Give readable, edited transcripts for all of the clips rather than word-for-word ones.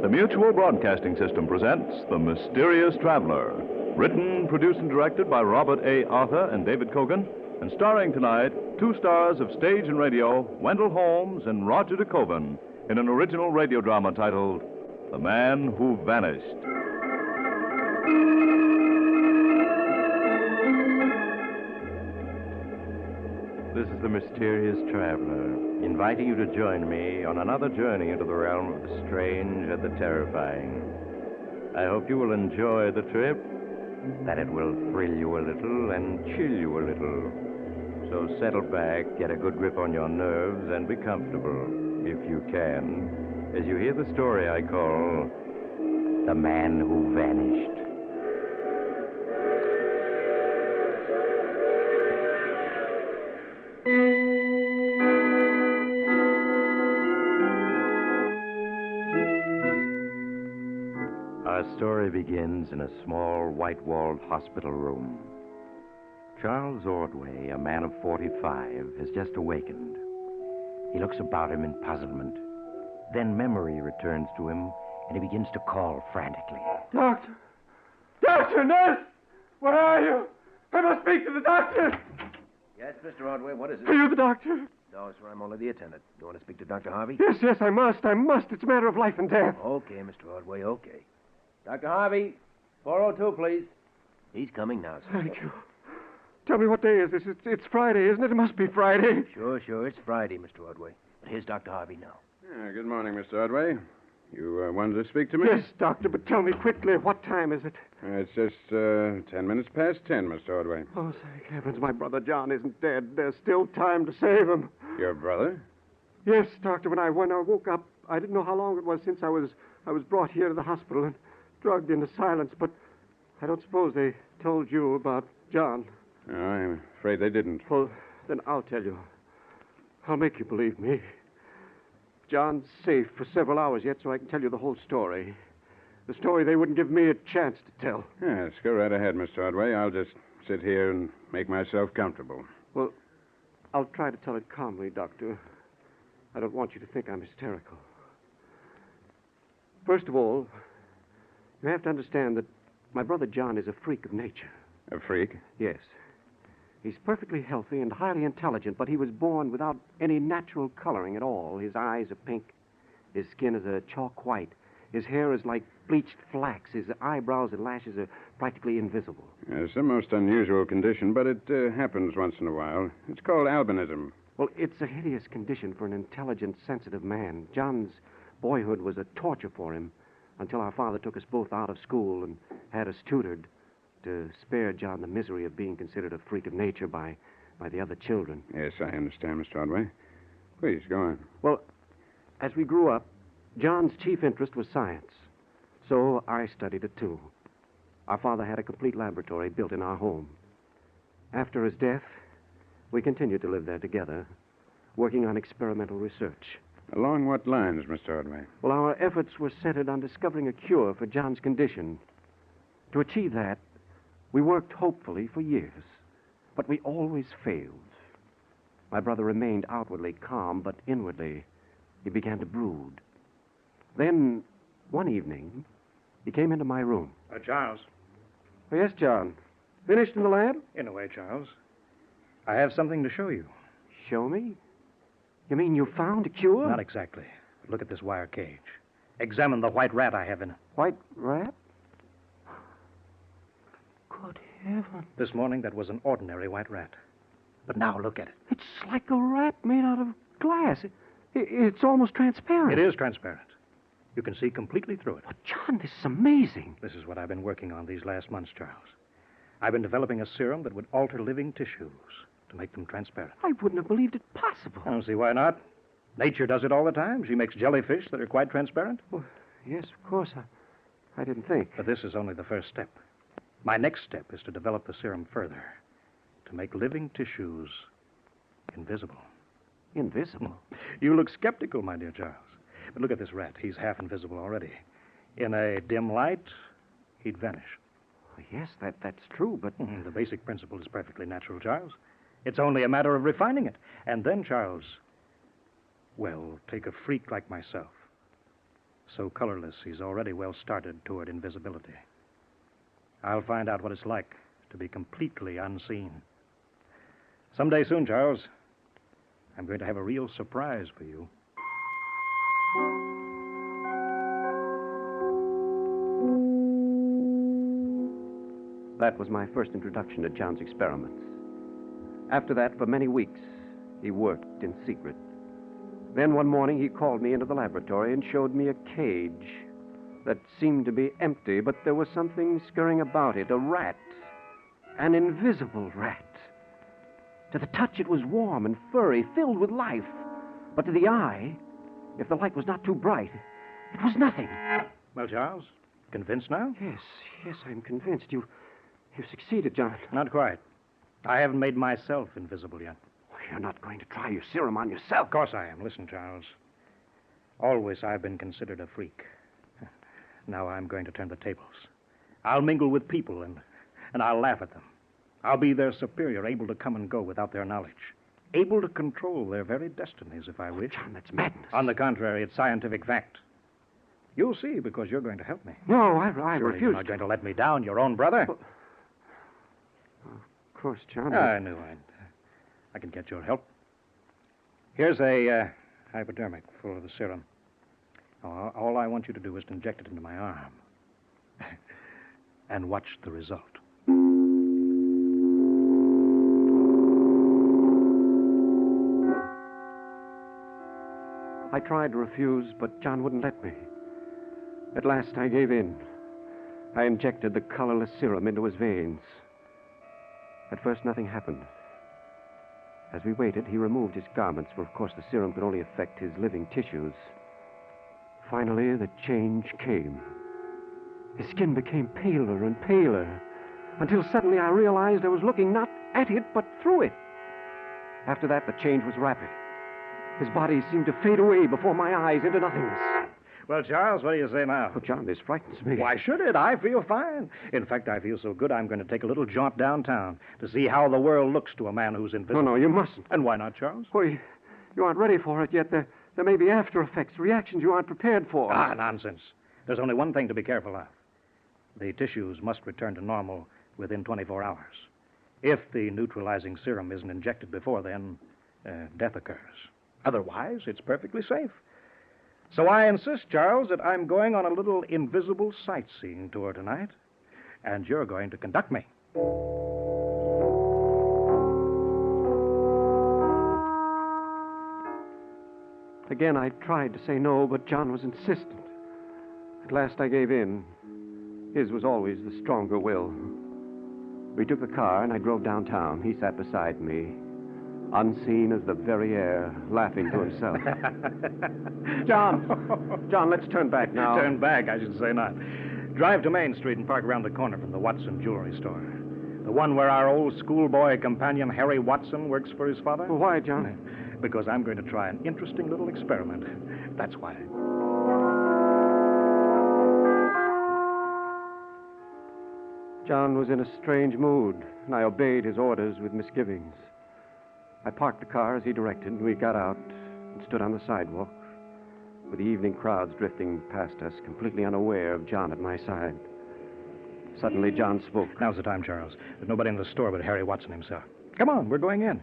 The Mutual Broadcasting System presents The Mysterious Traveler. Written, produced, and directed by Robert A. Arthur and David Cogan, and starring tonight two stars of stage and radio, Wendell Holmes and Roger DeCoven, in an original radio drama titled The Man Who Vanished. This is the Mysterious Traveler, inviting you to join me on another journey into the realm of the strange and the terrifying. I hope you will enjoy the trip, that it will thrill you a little and chill you a little. So settle back, get a good grip on your nerves, and be comfortable, if you can, as you hear the story I call The Man Who Vanished. Our story begins in a small, white-walled hospital room. Charles Ordway, a man of 45, has just awakened. He looks about him in puzzlement. Then memory returns to him, and he begins to call frantically. Doctor! Doctor, nurse! Where are you? I must speak to the doctor! Yes, Mr. Ordway, what is it? Are you the doctor? No, sir, I'm only the attendant. You want to speak to Dr. Harvey? Yes, I must. It's a matter of life and death. Okay, Mr. Ordway, okay. Dr. Harvey, 402, please. He's coming now, sir. Thank you. Tell me, what day is this? It's Friday, isn't it? It must be Friday. Sure, it's Friday, Mr. Ordway. But here's Dr. Harvey now. Good morning, Mr. Ordway. You wanted to speak to me? Yes, doctor, but tell me quickly, what time is it? It's just 10 minutes past 10, Mr. Ordway. Oh, thank heavens, my brother John isn't dead. There's still time to save him. Your brother? Yes, doctor, when I woke up, I didn't know how long it was since I was brought here to the hospital and drugged into silence, but I don't suppose they told you about John. No, I'm afraid they didn't. Well, then I'll tell you. I'll make you believe me. John's safe for several hours yet, so I can tell you the whole story. The story they wouldn't give me a chance to tell. Yes, go right ahead, Mr. Ordway. I'll just sit here and make myself comfortable. Well, I'll try to tell it calmly, Doctor. I don't want you to think I'm hysterical. First of all, you have to understand that my brother John is a freak of nature. A freak? Yes. He's perfectly healthy and highly intelligent, but he was born without any natural coloring at all. His eyes are pink. His skin is a chalk white. His hair is like bleached flax. His eyebrows and lashes are practically invisible. It's a most unusual condition, but it happens once in a while. It's called albinism. Well, it's a hideous condition for an intelligent, sensitive man. John's boyhood was a torture for him until our father took us both out of school and had us tutored to spare John the misery of being considered a freak of nature by the other children. Yes, I understand, Mr. Ordway. Please, go on. Well, as we grew up, John's chief interest was science. So I studied it, too. Our father had a complete laboratory built in our home. After his death, we continued to live there together, working on experimental research. Along what lines, Mr. Ordway? Well, our efforts were centered on discovering a cure for John's condition. To achieve that, we worked hopefully for years, but we always failed. My brother remained outwardly calm, but inwardly he began to brood. Then, one evening, he came into my room. Charles. Oh, yes, John. Finished in the lab? In a way, Charles. I have something to show you. Show me? You mean you found a cure? Not exactly. But look at this wire cage. Examine the white rat I have in it. White rat? Good heaven. This morning, that was an ordinary white rat. But now, look at it. It's like a rat made out of glass. It's almost transparent. It is transparent. You can see completely through it. Oh, John, this is amazing. This is what I've been working on these last months, Charles. I've been developing a serum that would alter living tissues to make them transparent. I wouldn't have believed it possible. I don't see why not. Nature does it all the time. She makes jellyfish that are quite transparent. Well, yes, of course. I didn't think. But this is only the first step. My next step is to develop the serum further, to make living tissues invisible. Invisible? You look skeptical, my dear Charles. But look at this rat. He's half invisible already. In a dim light, he'd vanish. Well, yes, that's true, but... The basic principle is perfectly natural, Charles. It's only a matter of refining it. And then, Charles, well, take a freak like myself. So colorless, he's already well started toward invisibility. I'll find out what it's like to be completely unseen. Someday soon, Charles, I'm going to have a real surprise for you. That was my first introduction to John's experiments. After that, for many weeks, he worked in secret. Then one morning, he called me into the laboratory and showed me a cage that seemed to be empty, but there was something scurrying about it, a rat, an invisible rat. To the touch, it was warm and furry, filled with life. But to the eye, if the light was not too bright, it was nothing. Well, Charles, convinced now? Yes, I'm convinced. You've succeeded, John. Not quite. I haven't made myself invisible yet. You're not going to try your serum on yourself. Of course I am. Listen, Charles. Always I've been considered a freak. Now I'm going to turn the tables. I'll mingle with people and I'll laugh at them. I'll be their superior, able to come and go without their knowledge. Able to control their very destinies if I wish. John, that's madness. On the contrary, it's scientific fact. You'll see, because you're going to help me. No, I Surely refuse. You're not going to let me down, your own brother. Well, of course, John. I knew I could get your help. Here's a hypodermic full of the serum. All I want you to do is to inject it into my arm. And watch the result. I tried to refuse, but John wouldn't let me. At last, I gave in. I injected the colorless serum into his veins. At first, nothing happened. As we waited, he removed his garments, for of course the serum could only affect his living tissues. Finally, the change came. His skin became paler and paler, until suddenly I realized I was looking not at it, but through it. After that, the change was rapid. His body seemed to fade away before my eyes into nothingness. Well, Charles, what do you say now? Oh, John, this frightens me. Why should it? I feel fine. In fact, I feel so good I'm going to take a little jaunt downtown to see how the world looks to a man who's invisible. No, you mustn't. And why not, Charles? Well, you aren't ready for it yet. There may be after effects, reactions you aren't prepared for. Ah, nonsense. There's only one thing to be careful of. The tissues must return to normal within 24 hours. If the neutralizing serum isn't injected before then, death occurs. Otherwise, it's perfectly safe. So I insist, Charles, that I'm going on a little invisible sightseeing tour tonight, and you're going to conduct me. Again, I tried to say no, but John was insistent. At last, I gave in. His was always the stronger will. We took the car, and I drove downtown. He sat beside me, unseen as the very air, laughing to himself. John, let's turn back now. Turn back, I should say not. Drive to Main Street and park around the corner from the Watson jewelry store. The one where our old schoolboy companion, Harry Watson, works for his father. Well, why, John? Because I'm going to try an interesting little experiment. That's why. John was in a strange mood, and I obeyed his orders with misgivings. I parked the car as he directed, and we got out and stood on the sidewalk, with the evening crowds drifting past us, completely unaware of John at my side. Suddenly, John spoke. Now's the time, Charles. There's nobody in the store but Harry Watson himself. Come on, we're going in.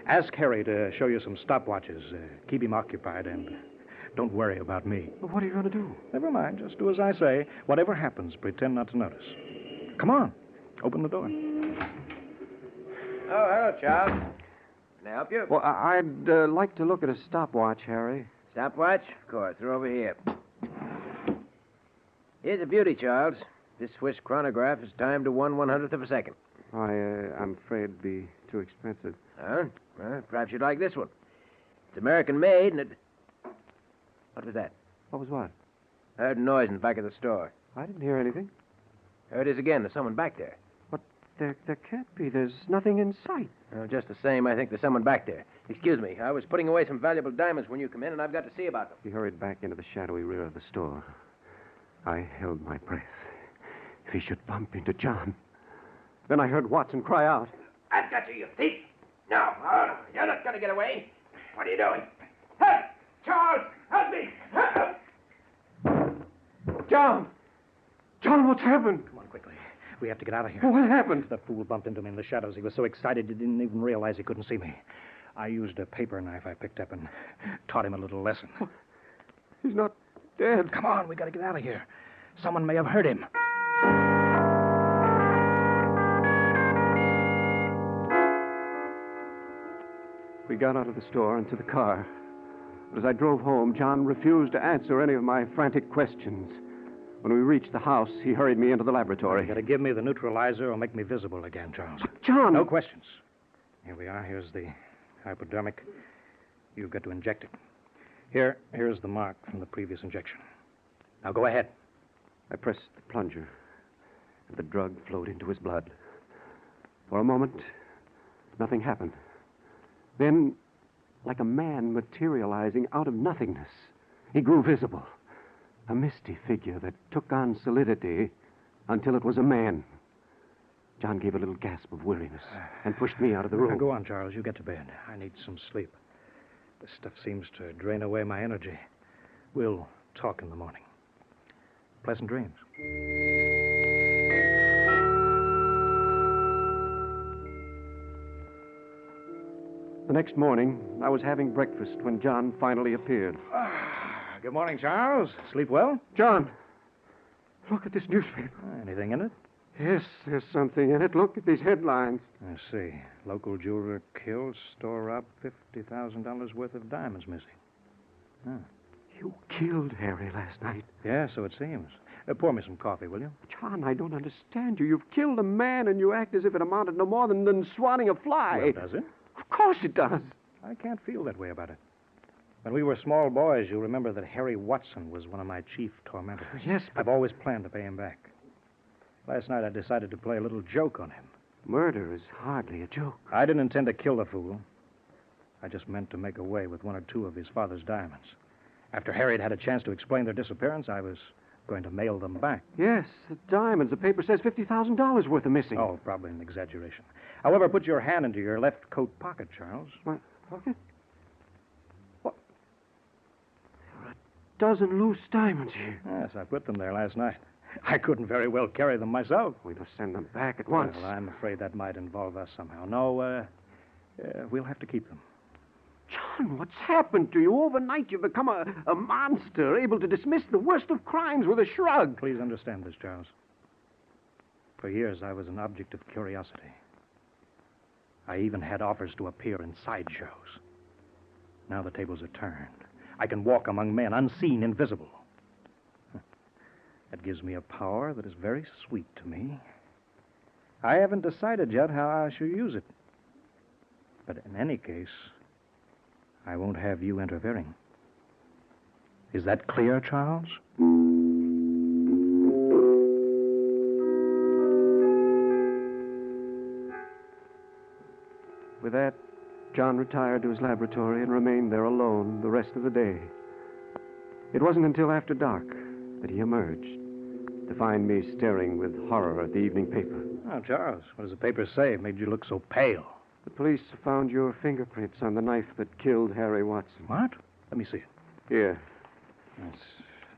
Ask Harry to show you some stopwatches. Keep him occupied, and don't worry about me. Well, what are you going to do? Never mind. Just do as I say. Whatever happens, pretend not to notice. Come on. Open the door. Oh, hello, Charles. Can I help you? Well, I'd like to look at a stopwatch, Harry. Stopwatch? Of course. They're over here. Here's a beauty, Charles. This Swiss chronograph is timed to 1/100th of a second. I'm afraid it'd be too expensive. Huh? Well, perhaps you'd like this one. It's American-made, and it... What was that? What was what? I heard a noise in the back of the store. I didn't hear anything. There it is again. There's someone back there. What? There can't be. There's nothing in sight. Well, just the same, I think there's someone back there. Excuse me. I was putting away some valuable diamonds when you come in, and I've got to see about them. He hurried back into the shadowy rear of the store. I held my breath. If he should bump into John. Then I heard Watson cry out. I've got you, you thief! No, you're not going to get away. What are you doing? Help! Charles, help me! Help! John! John, what's happened? Come on, quickly. We have to get out of here. What happened? The fool bumped into me in the shadows. He was so excited he didn't even realize he couldn't see me. I used a paper knife I picked up and taught him a little lesson. He's not dead. Come on, we got to get out of here. Someone may have heard him. We got out of the store and to the car. But as I drove home, John refused to answer any of my frantic questions. When we reached the house, he hurried me into the laboratory. You got to give me the neutralizer or make me visible again, Charles. John! No questions. Here we are. Here's the hypodermic. You've got to inject it. Here's the mark from the previous injection. Now go ahead. I pressed the plunger, and the drug flowed into his blood. For a moment, nothing happened. Then, like a man materializing out of nothingness, he grew visible. A misty figure that took on solidity until it was a man. John gave a little gasp of weariness and pushed me out of the room. Now go on, Charles. You get to bed. I need some sleep. This stuff seems to drain away my energy. We'll talk in the morning. Pleasant dreams. The next morning, I was having breakfast when John finally appeared. Good morning, Charles. Sleep well? John, look at this newspaper. Anything in it? Yes, there's something in it. Look at these headlines. I see. Local jeweler killed, store robbed, $50,000 worth of diamonds missing. Huh. You killed Harry last night. Yeah, so it seems. Pour me some coffee, will you? John, I don't understand you. You've killed a man, and you act as if it amounted no more than swatting a fly. Well, does it? Of course it does. I can't feel that way about it. When we were small boys, you'll remember that Harry Watson was one of my chief tormentors. Yes, but I've always planned to pay him back. Last night I decided to play a little joke on him. murder is hardly a joke. I didn't intend to kill the fool. I just meant to make away with one or two of his father's diamonds. After Harry had had a chance to explain their disappearance, I was going to mail them back. Yes, the diamonds. The paper says $50,000 worth of missing. Oh, probably an exaggeration. However, put your hand into your left coat pocket, Charles. My pocket? What? There are a dozen loose diamonds here. Yes, I put them there last night. I couldn't very well carry them myself. We must send them back at once. Well, I'm afraid that might involve us somehow. No, we'll have to keep them. John, what's happened to you? Overnight, you've become a monster, able to dismiss the worst of crimes with a shrug. Please understand this, Charles. For years, I was an object of curiosity. I even had offers to appear in sideshows. Now the tables are turned. I can walk among men, unseen, invisible. That gives me a power that is very sweet to me. I haven't decided yet how I shall use it. But in any case, I won't have you interfering. Is that clear, Charles? With that, John retired to his laboratory and remained there alone the rest of the day. It wasn't until after dark that he emerged to find me staring with horror at the evening paper. Oh, Charles, what does the paper say? It made you look so pale. The police found your fingerprints on the knife that killed Harry Watson. What? Let me see it. Here. Yes.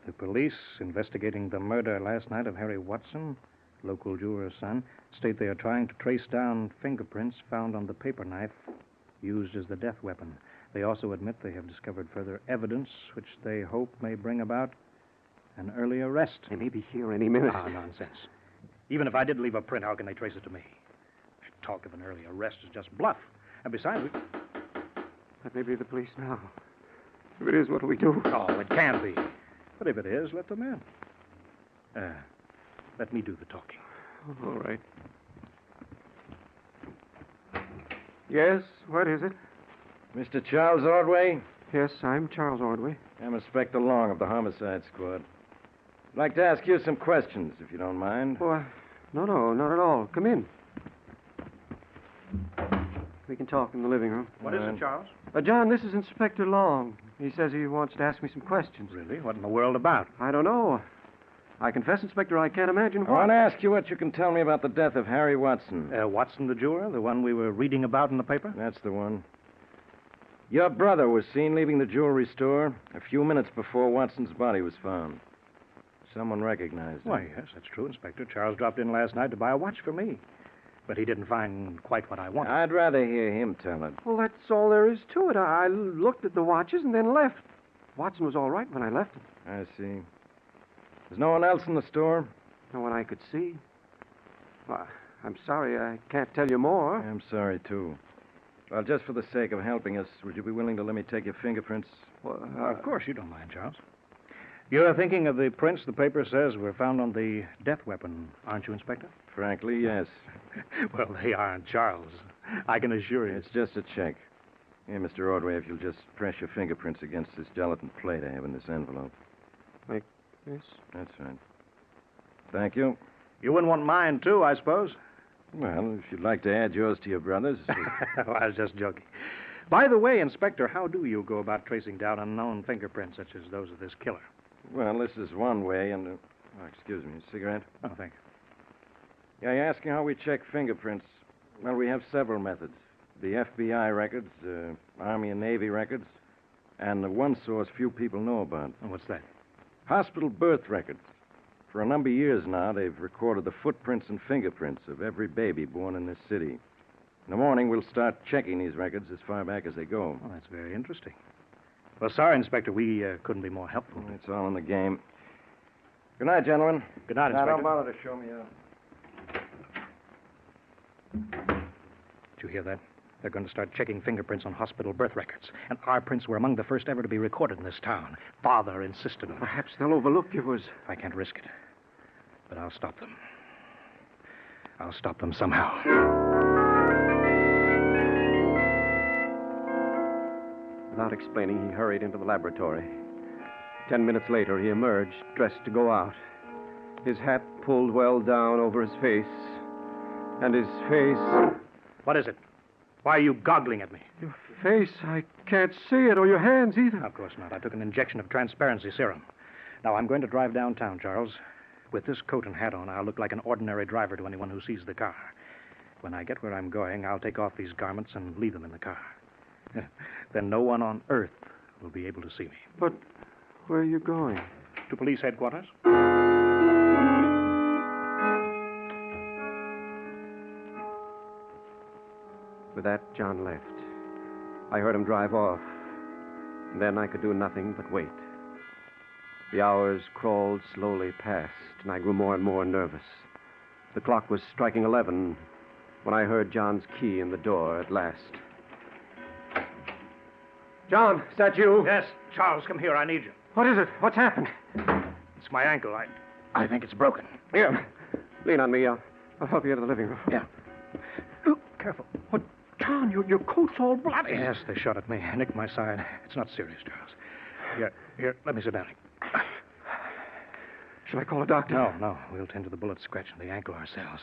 The police investigating the murder last night of Harry Watson, local jeweler's son, state they are trying to trace down fingerprints found on the paper knife used as the death weapon. They also admit they have discovered further evidence which they hope may bring about an early arrest. They may be here any minute. Ah, nonsense. Even if I did leave a print, how can they trace it to me? Talk of an early arrest is just bluff. And besides, That may be the police now. If it is, what do we do? Oh, it can't be. But if it is, let them in. Let me do the talking. All right. Yes, what is it? Mr. Charles Ordway? Yes, I'm Charles Ordway. I'm Inspector Long of the Homicide Squad. I'd like to ask you some questions, if you don't mind. Oh, no, not at all. Come in. We can talk in the living room. What is it, Charles? John, this is Inspector Long. He says he wants to ask me some questions. Really? What in the world about? I don't know. I confess, Inspector, I can't imagine I why. want to ask you what you can tell me about the death of Harry Watson. Watson the jeweler, the one we were reading about in the paper? That's the one. Your brother was seen leaving the jewelry store a few minutes before Watson's body was found. someone recognized him. Why, yes, that's true, Inspector. Charles dropped in last night to buy a watch for me. But he didn't find quite what I wanted. I'd rather hear him tell it. Well, that's all there is to it. I looked at the watches and then left. Watson was all right when I left him. I see. There's no one else in the store? No one I could see. Well, I'm sorry, I can't tell you more. I'm sorry, too. Well, just for the sake of helping us, would you be willing to let me take your fingerprints? Well, Of course, you don't mind, Charles. You're thinking of the prints the paper says were found on the death weapon, aren't you, Inspector? Frankly, yes. Well, they aren't, Charles. I can assure you. It's just a check. Here, Mr. Ordway, if you'll just press your fingerprints against this gelatin plate I have in this envelope. Like this? That's right. Thank you. You wouldn't want mine, too, I suppose. Well, if you'd like to add yours to your brother's. Well, I was just joking. By the way, Inspector, how do you go about tracing down unknown fingerprints such as those of this killer? Well, this is one way, and... oh, excuse me, a cigarette? Oh, thank you. Yeah, you're asking how we check fingerprints. Well, we have several methods. The FBI records, Army and Navy records, and the one source few people know about. And what's that? Hospital birth records. For a number of years now, they've recorded the footprints and fingerprints of every baby born in this city. In the morning, we'll start checking these records as far back as they go. Well, that's very interesting. Well, sorry, Inspector, we couldn't be more helpful. It's all in the game. Good night, gentlemen. Good night, Now, Inspector. don't bother to show me out. Did you hear that? They're going to start checking fingerprints on hospital birth records. And our prints were among the first ever to be recorded in this town. Father insisted on it. Perhaps they'll overlook yours. I can't risk it. But I'll stop them. I'll stop them somehow. Without explaining, he hurried into the laboratory. 10 minutes later, he emerged, dressed to go out. His hat pulled well down over his face. And his face... What is it? Why are you goggling at me? Your face, I can't see it, or your hands either. Of course not. I took an injection of transparency serum. Now, I'm going to drive downtown, Charles. With this coat and hat on, I'll look like an ordinary driver to anyone who sees the car. When I get where I'm going, I'll take off these garments and leave them in the car. Then no one on Earth will be able to see me. But where are you going? To police headquarters? With that, John left. I heard him drive off. And then I could do nothing but wait. The hours crawled slowly past, and I grew more and more nervous. The clock was striking 11 when I heard John's key in the door at last. John, is that you? Yes, Charles, come here. I need you. What is it? What's happened? It's my ankle. I think it's broken. Here, lean on me. I'll help you into the living room. Yeah. Oh, careful. What? John, your coat's all bloody. Yes, they shot at me. Nicked my side. It's not serious, Charles. Here, let me sit down. Should I call a doctor? No. We'll tend to the bullet scratch in the ankle ourselves.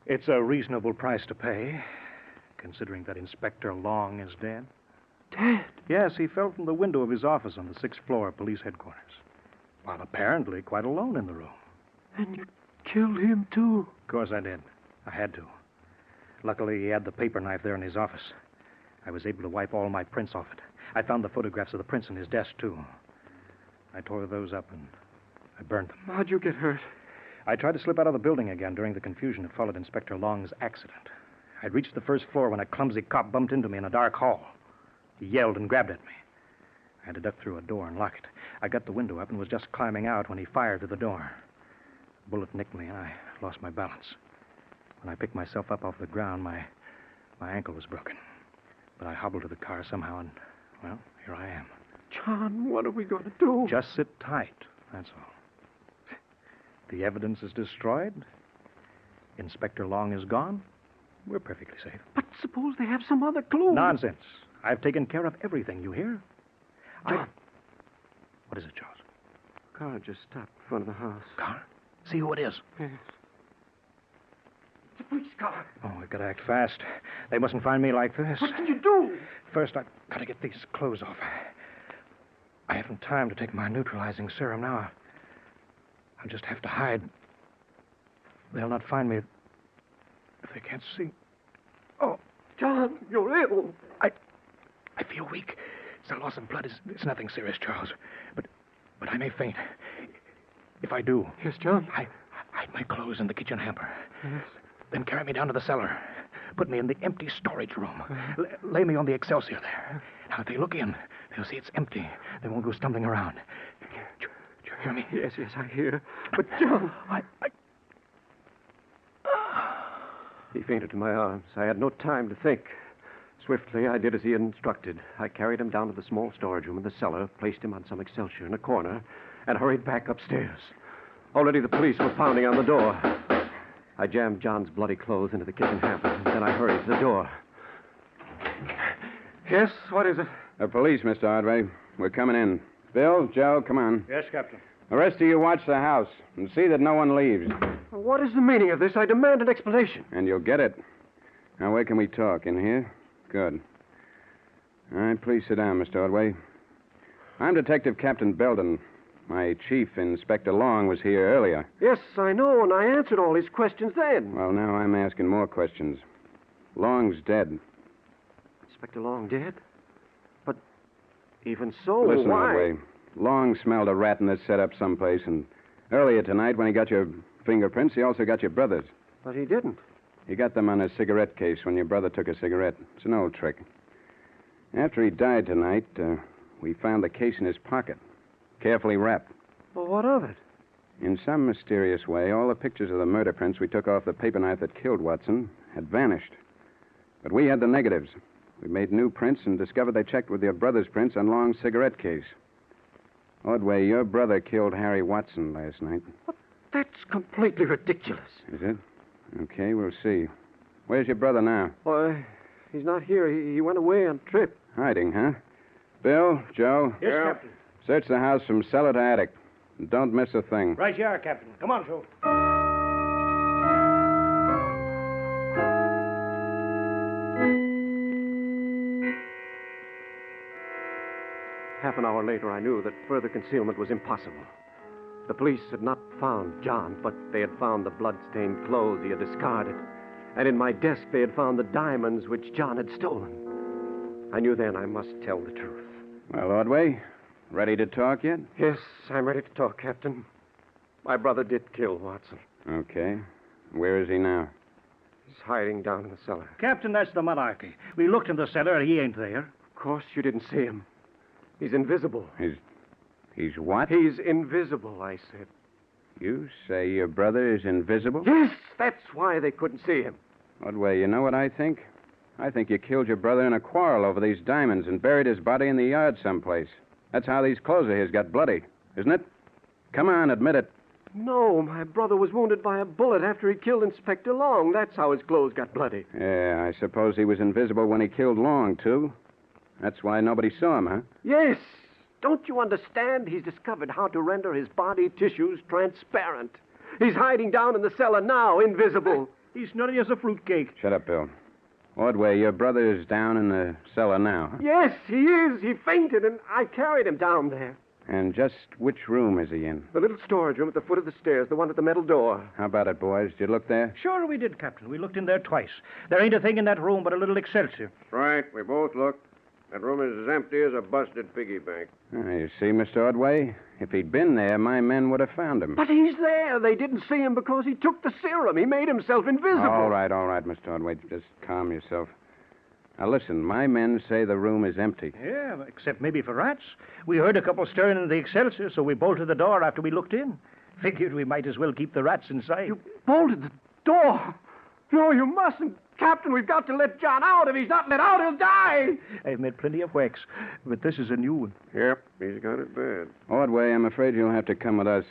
It's a reasonable price to pay, considering that Inspector Long is dead. Dead? Yes, he fell from the window of his office on the 6th floor of police headquarters, while apparently quite alone in the room. And you killed him, too? Of course I did. I had to. Luckily, he had the paper knife there in his office. I was able to wipe all my prints off it. I found the photographs of the prints in his desk, too. I tore those up and I burned them. How'd you get hurt? I tried to slip out of the building again during the confusion that followed Inspector Long's accident. I'd reached the first floor when a clumsy cop bumped into me in a dark hall. He yelled and grabbed at me. I had to duck through a door and lock it. I got the window up and was just climbing out when he fired through the door. The bullet nicked me and I lost my balance. When I picked myself up off the ground, my ankle was broken. But I hobbled to the car somehow and, well, here I am. John, what are we going to do? Just sit tight, that's all. The evidence is destroyed. Inspector Long is gone. We're perfectly safe. But suppose they have some other clue. Nonsense. I've taken care of everything, you hear? John. What is it, Charles? A car just stopped in front of the house. Car? See who it is. Yes. It's a police car. Oh, we've got to act fast. They mustn't find me like this. What can you do? First, I've got to get these clothes off. I haven't time to take my neutralizing serum now. I'll just have to hide. They'll not find me if they can't see. Oh, John, you're ill. I feel weak. It's a loss of blood. It's nothing serious, Charles. But I may faint. If I do, Yes, John? hide my clothes in the kitchen hamper. Yes. Then carry me down to the cellar. Put me in the empty storage room. Lay me on the Excelsior there. Now, if they look in, they'll see it's empty. They won't go stumbling around. Do you hear me? Yes, I hear. But, John... He fainted in my arms. I had no time to think. Swiftly, I did as he had instructed. I carried him down to the small storage room in the cellar, placed him on some Excelsior in a corner, and hurried back upstairs. Already the police were pounding on the door. I jammed John's bloody clothes into the kitchen hamper, and then I hurried to the door. Yes, what is it? The police, Mr. Ordway. We're coming in. Bill, Joe, come on. Yes, Captain. The rest of you watch the house and see that no one leaves. What is the meaning of this? I demand an explanation. And you'll get it. Now, where can we talk? In here? Good. All right, please sit down, Mr. Ordway. I'm Detective Captain Belden. My chief, Inspector Long, was here earlier. Yes, I know, and I answered all his questions then. Well, now I'm asking more questions. Long's dead. Inspector Long dead? But even so, Listen, why? Ordway. Long smelled a rat in this setup someplace, and earlier tonight, when he got your fingerprints, he also got your brother's. But he didn't. He got them on a cigarette case when your brother took a cigarette. It's an old trick. After he died tonight, we found the case in his pocket, carefully wrapped. Well, what of it? In some mysterious way, all the pictures of the murder prints we took off the paper knife that killed Watson had vanished. But we had the negatives. We made new prints and discovered they checked with your brother's prints on Long's cigarette case. Ordway, your brother killed Harry Watson last night. That's completely ridiculous. Is it? Okay, we'll see. Where's your brother now? Why, he's not here. He went away on a trip. Hiding, huh? Bill, Joe. Yes, Captain. Search the house from cellar to attic. And don't miss a thing. Right you are, Captain. Come on, Joe. Half an hour later, I knew that further concealment was impossible. The police had not found John, but they had found the blood-stained clothes he had discarded. And in my desk, they had found the diamonds which John had stolen. I knew then I must tell the truth. Well, Ordway, ready to talk yet? Yes, I'm ready to talk, Captain. My brother did kill Watson. Okay. Where is he now? He's hiding down in the cellar. Captain, that's the monarchy. We looked in the cellar, and he ain't there. Of course you didn't see him. He's invisible. He's what? He's invisible, I said. You say your brother is invisible? Yes, that's why they couldn't see him. Ordway, you know what I think? I think you killed your brother in a quarrel over these diamonds and buried his body in the yard someplace. That's how these clothes of his got bloody, isn't it? Come on, admit it. No, my brother was wounded by a bullet after he killed Inspector Long. That's how his clothes got bloody. Yeah, I suppose he was invisible when he killed Long, too. That's why nobody saw him, huh? Yes. Don't you understand? He's discovered how to render his body tissues transparent. He's hiding down in the cellar now, invisible. He's nutty as a fruitcake. Shut up, Bill. Ordway, your brother is down in the cellar now, huh? Yes, he is. He fainted, and I carried him down there. And just which room is he in? The little storage room at the foot of the stairs, the one with the metal door. How about it, boys? Did you look there? Sure we did, Captain. We looked in there twice. There ain't a thing in that room but a little Excelsior. Right, we both looked. That room is as empty as a busted piggy bank. You see, Mr. Ordway, if he'd been there, my men would have found him. But he's there. They didn't see him because he took the serum. He made himself invisible. All right, Mr. Ordway. Just calm yourself. Now, listen, my men say the room is empty. Yeah, except maybe for rats. We heard a couple stirring in the Excelsior, so we bolted the door after we looked in. Figured we might as well keep the rats inside. You bolted the door. No, you mustn't. Captain, we've got to let John out. If he's not let out, he'll die. I've met plenty of whacks, but this is a new one. Yep, he's got it bad. Ordway, I'm afraid you'll have to come with us.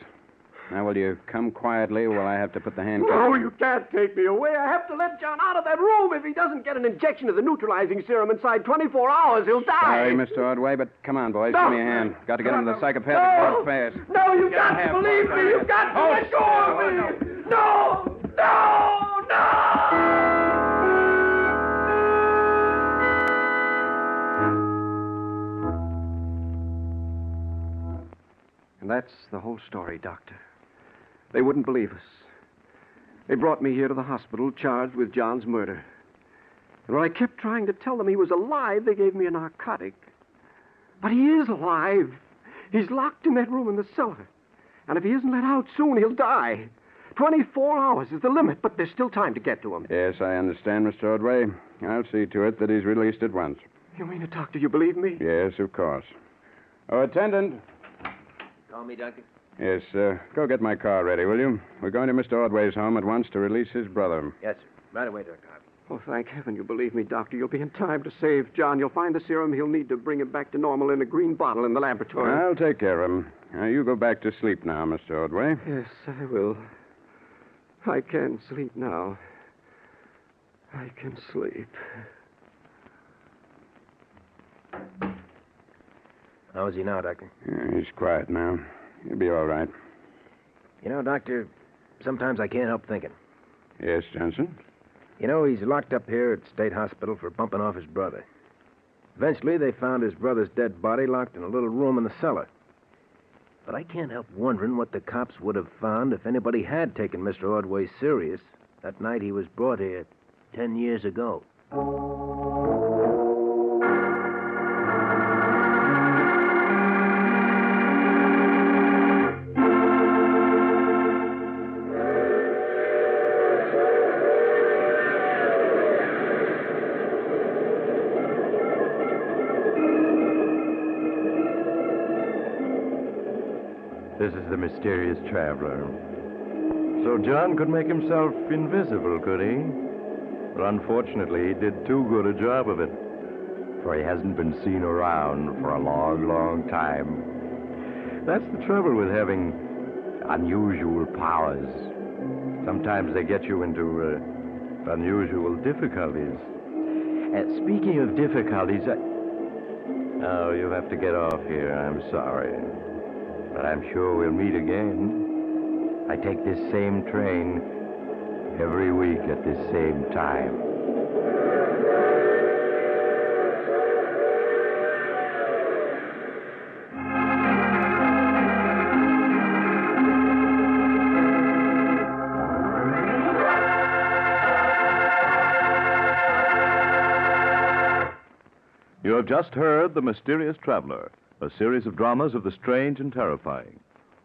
Now, will you come quietly, or will I have to put the handcuffs No, on? you can't take me away. I have to let John out of that room. If he doesn't get an injection of the neutralizing serum inside 24 hours, he'll die. Sorry, Mr. Ordway, but come on, boys. No. Give me a hand. Got to get him to the psychopathic No. ward fast. No, you've got to believe me. You've got to let go of me. No, no, no! And that's the whole story, Doctor. They wouldn't believe us. They brought me here to the hospital charged with John's murder. And when I kept trying to tell them he was alive, they gave me a narcotic. But he is alive. He's locked in that room in the cellar. And if he isn't let out soon, he'll die. 24 hours is the limit, but there's still time to get to him. Yes, I understand, Mr. Ordway. I'll see to it that he's released at once. You mean it, Doctor? You believe me? Yes, of course. Oh, attendant. Call me, Doctor. Yes, go get my car ready, will you? We're going to Mr. Ordway's home at once to release his brother. Yes, sir. Right away, Dr. Harvey. Oh, thank heaven you believe me, Doctor. You'll be in time to save John. You'll find the serum he'll need to bring him back to normal in a green bottle in the laboratory. I'll take care of him. You go back to sleep now, Mr. Ordway. Yes, I will. I can sleep now. I can sleep. How is he now, Doctor? Yeah, he's quiet now. He'll be all right. You know, Doctor, sometimes I can't help thinking. Yes, Johnson? You know, he's locked up here at State Hospital for bumping off his brother. Eventually, they found his brother's dead body locked in a little room in the cellar. But I can't help wondering what the cops would have found if anybody had taken Mr. Ordway serious that night he was brought here 10 years ago. This is the mysterious traveler. So John could make himself invisible, could he? But unfortunately, he did too good a job of it. For he hasn't been seen around for a long, long time. That's the trouble with having unusual powers. Sometimes they get you into unusual difficulties. Speaking of difficulties, Oh, you have to get off here. I'm sorry. But I'm sure we'll meet again. I take this same train every week at this same time. You have just heard The Mysterious Traveler, a series of dramas of the strange and terrifying.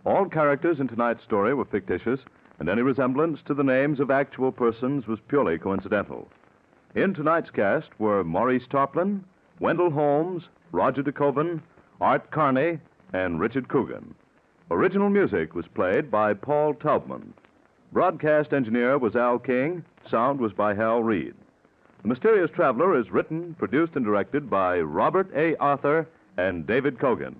All characters in tonight's story were fictitious, and any resemblance to the names of actual persons was purely coincidental. In tonight's cast were Maurice Tarplin, Wendell Holmes, Roger DeCoven, Art Carney, and Richard Coogan. Original music was played by Paul Taubman. Broadcast engineer was Al King. Sound was by Hal Reed. The Mysterious Traveler is written, produced, and directed by Robert A. Arthur and David Cogan.